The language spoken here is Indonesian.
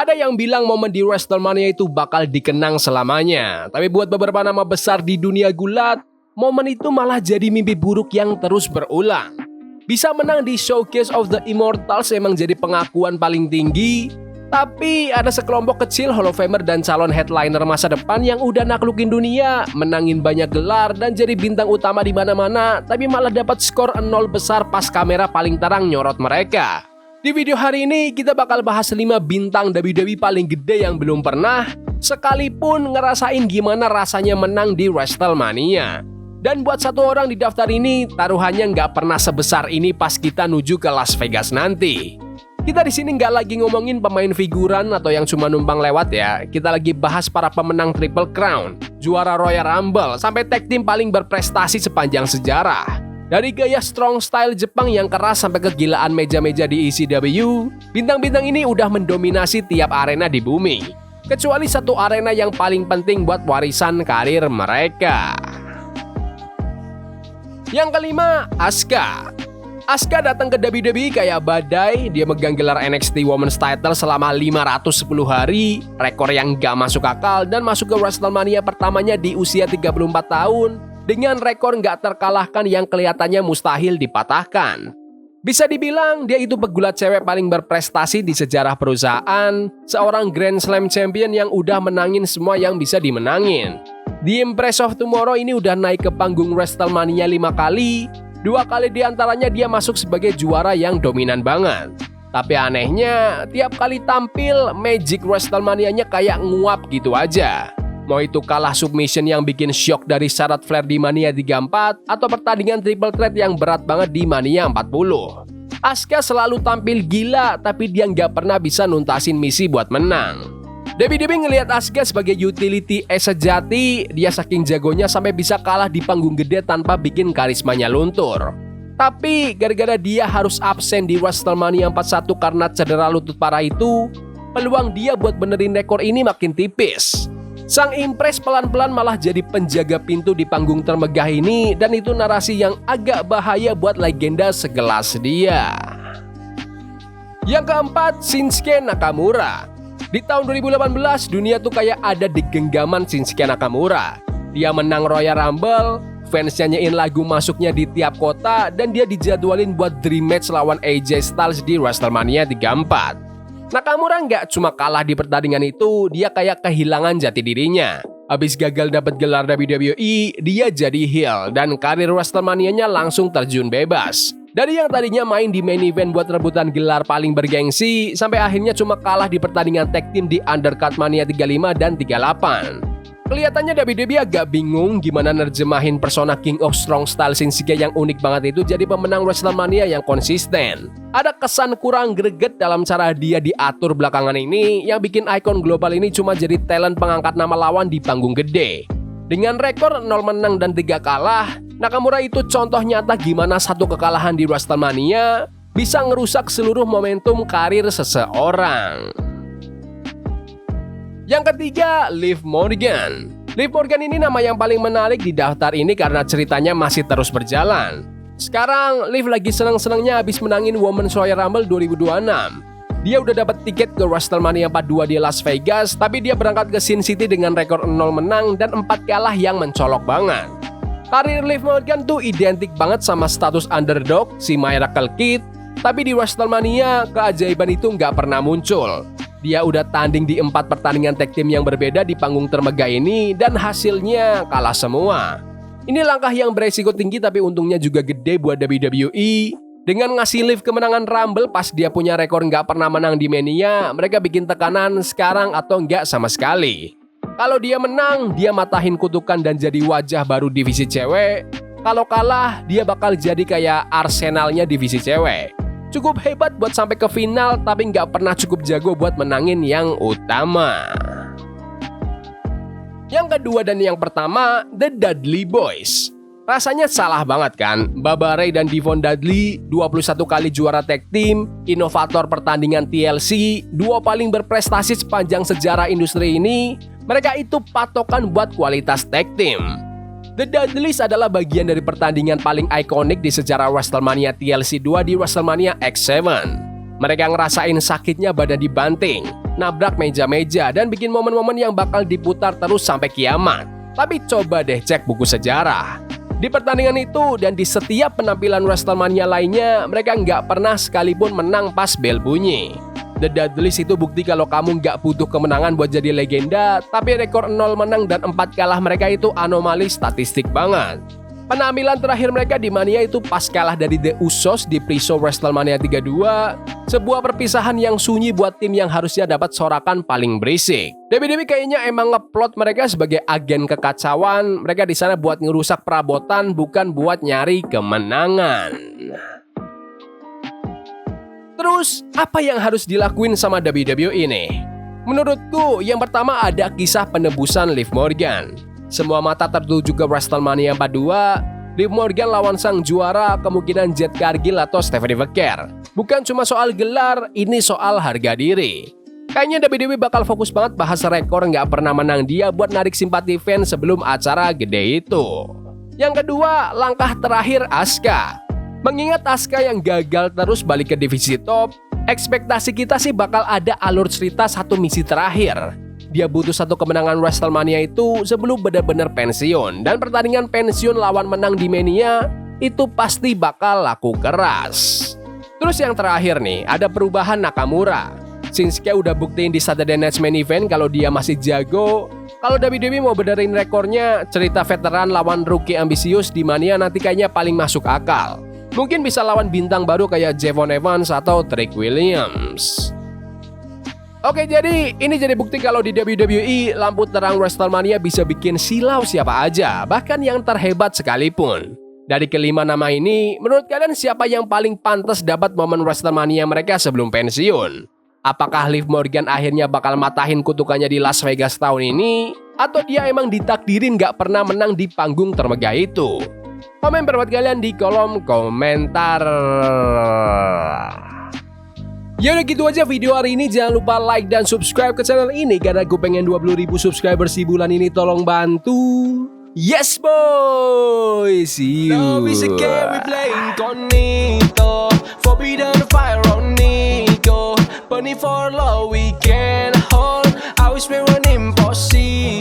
Ada yang bilang momen di WrestleMania itu bakal dikenang selamanya. Tapi buat beberapa nama besar di dunia gulat, momen itu malah jadi mimpi buruk yang terus berulang. Bisa menang di Showcase of the Immortals emang jadi pengakuan paling tinggi. Tapi ada sekelompok kecil Hall of Famer dan calon headliner masa depan yang udah naklukin dunia, menangin banyak gelar dan jadi bintang utama di mana-mana, tapi malah dapat skor 0 besar pas kamera paling terang nyorot mereka. Di video hari ini kita bakal bahas 5 bintang WWE paling gede yang belum pernah sekalipun ngerasain gimana rasanya menang di WrestleMania. Dan buat satu orang di daftar ini, taruhannya nggak pernah sebesar ini pas kita nuju ke Las Vegas nanti. Kita di sini nggak lagi ngomongin pemain figuran atau yang cuma numpang lewat ya. Kita lagi bahas para pemenang Triple Crown, juara Royal Rumble, sampai tag team paling berprestasi sepanjang sejarah. Dari gaya strong style Jepang yang keras sampai kegilaan meja-meja di ECW, bintang-bintang ini udah mendominasi tiap arena di bumi. Kecuali satu arena yang paling penting buat warisan karir mereka. Yang kelima, Asuka. Asuka datang ke WWE kayak badai, dia megang gelar NXT Women's Title selama 510 hari, rekor yang gak masuk akal dan masuk ke WrestleMania pertamanya di usia 34 tahun, dengan rekor nggak terkalahkan yang kelihatannya mustahil dipatahkan. Bisa dibilang dia itu pegulat cewek paling berprestasi di sejarah perusahaan, seorang Grand Slam Champion yang udah menangin semua yang bisa dimenangin. The Empress of Tomorrow ini udah naik ke panggung WrestleMania 5 kali, 2 kali diantaranya dia masuk sebagai juara yang dominan banget. Tapi anehnya, tiap kali tampil, magic WrestleMania-nya kayak nguap gitu aja. Mau itu kalah submission yang bikin shock dari Charlotte Flair di Mania 34 atau pertandingan triple threat yang berat banget di Mania 40. Asuka selalu tampil gila tapi dia nggak pernah bisa nuntasin misi buat menang. WWE ngelihat Asuka sebagai utility sejati, dia saking jagonya sampai bisa kalah di panggung gede tanpa bikin karismanya luntur. Tapi gara-gara dia harus absen di WrestleMania 41 karena cedera lutut parah itu, peluang dia buat benerin rekor ini makin tipis. Sang Impress pelan-pelan malah jadi penjaga pintu di panggung termegah ini dan itu narasi yang agak bahaya buat legenda sekelas dia. Yang keempat, Shinsuke Nakamura. Di tahun 2018, dunia tuh kayak ada di genggaman Shinsuke Nakamura. Dia menang Royal Rumble, fans nyanyiin lagu masuknya di tiap kota dan dia dijadwalin buat dream match lawan AJ Styles di WrestleMania 34. Nakamura nggak cuma kalah di pertandingan itu, dia kayak kehilangan jati dirinya. Abis gagal dapat gelar WWE, dia jadi heel dan karir WrestleMania-nya langsung terjun bebas. Dari yang tadinya main di main event buat rebutan gelar paling bergengsi, sampai akhirnya cuma kalah di pertandingan tag team di Undercard Mania 35 dan 38. Kelihatannya WWE agak bingung gimana nerjemahin persona King of Strong Style Shinsuke yang unik banget itu jadi pemenang WrestleMania yang konsisten. Ada kesan kurang greget dalam cara dia diatur belakangan ini yang bikin ikon global ini cuma jadi talent pengangkat nama lawan di panggung gede. Dengan rekor 0 menang dan 3 kalah, Nakamura itu contoh nyata gimana satu kekalahan di WrestleMania bisa ngerusak seluruh momentum karir seseorang. Yang ketiga, Liv Morgan. Liv Morgan ini nama yang paling menarik di daftar ini karena ceritanya masih terus berjalan. Sekarang, Liv lagi seneng-senengnya habis menangin Women's Royal Rumble 2026. Dia udah dapat tiket ke WrestleMania 42 di Las Vegas, tapi dia berangkat ke Sin City dengan rekor 0 menang dan 4 kalah yang mencolok banget. Karir Liv Morgan tuh identik banget sama status underdog, si Miracle Kid, tapi di WrestleMania, keajaiban itu nggak pernah muncul. Dia udah tanding di 4 pertandingan tag team yang berbeda di panggung termegah ini dan hasilnya kalah semua. Ini langkah yang beresiko tinggi tapi untungnya juga gede buat WWE. Dengan ngasih Liv kemenangan Rumble pas dia punya rekor nggak pernah menang di Mania, mereka bikin tekanan sekarang atau nggak sama sekali. Kalau dia menang, dia matahin kutukan dan jadi wajah baru divisi cewek. Kalau kalah, dia bakal jadi kayak Arsenalnya divisi cewek. Cukup hebat buat sampai ke final, tapi nggak pernah cukup jago buat menangin yang utama. Yang kedua dan yang pertama, The Dudley Boys. Rasanya salah banget kan? Baba Ray dan Devon Dudley, 21 kali juara tag team, inovator pertandingan TLC, dua paling berprestasi sepanjang sejarah industri ini, mereka itu patokan buat kualitas tag team. The Dudleys adalah bagian dari pertandingan paling ikonik di sejarah WrestleMania TLC 2 di WrestleMania X7. Mereka ngerasain sakitnya badan dibanting, nabrak meja-meja, dan bikin momen-momen yang bakal diputar terus sampai kiamat. Tapi coba deh cek buku sejarah. Di pertandingan itu dan di setiap penampilan WrestleMania lainnya, mereka nggak pernah sekalipun menang pas bel bunyi. The Dudleys itu bukti kalau kamu nggak butuh kemenangan buat jadi legenda, tapi rekor 0 menang dan 4 kalah mereka itu anomali statistik banget. Penampilan terakhir mereka di Mania itu pas kalah dari The Usos di pre-show WrestleMania 32, sebuah perpisahan yang sunyi buat tim yang harusnya dapat sorakan paling berisik. WWE kayaknya emang ngeplot mereka sebagai agen kekacauan, mereka di sana buat ngerusak perabotan bukan buat nyari kemenangan. Terus, apa yang harus dilakuin sama WWE ini? Menurutku, yang pertama ada kisah penebusan Liv Morgan. Semua mata tertuju ke WrestleMania 42, Liv Morgan lawan sang juara kemungkinan Jade Cargill atau Stephanie Becker. Bukan cuma soal gelar, ini soal harga diri. Kayaknya WWE bakal fokus banget bahas rekor nggak pernah menang dia buat narik simpati fans sebelum acara gede itu. Yang kedua, langkah terakhir Asuka. Mengingat Asuka yang gagal terus balik ke divisi top, ekspektasi kita sih bakal ada alur cerita satu misi terakhir. Dia butuh satu kemenangan WrestleMania itu sebelum benar-benar pensiun, dan pertandingan pensiun lawan menang di Mania itu pasti bakal laku keras. Terus yang terakhir nih, ada perubahan Nakamura. Shinsuke udah buktiin di Saturday Night Main Event kalau dia masih jago. Kalau WWE mau benerin rekornya, cerita veteran lawan rookie ambisius di Mania nanti kayaknya paling masuk akal. Mungkin bisa lawan bintang baru kayak Javon Evans atau Trick Williams. Oke, jadi ini jadi bukti kalau di WWE lampu terang WrestleMania bisa bikin silau siapa aja, bahkan yang terhebat sekalipun. Dari kelima nama ini, menurut kalian siapa yang paling pantas dapat momen WrestleMania mereka sebelum pensiun? Apakah Liv Morgan akhirnya bakal matahin kutukannya di Las Vegas tahun ini? Atau dia emang ditakdirin gak pernah menang di panggung termegah itu? Komen pendapat kalian di kolom komentar. Ya udah gitu aja video hari ini. Jangan lupa like dan subscribe ke channel ini karena gue pengen 20.000 subscriber si bulan ini, tolong bantu. Yes boy, see you. Love is a game we play incognito, forbidden fire on Nico, burning for love we can hold. I wish we were impossible.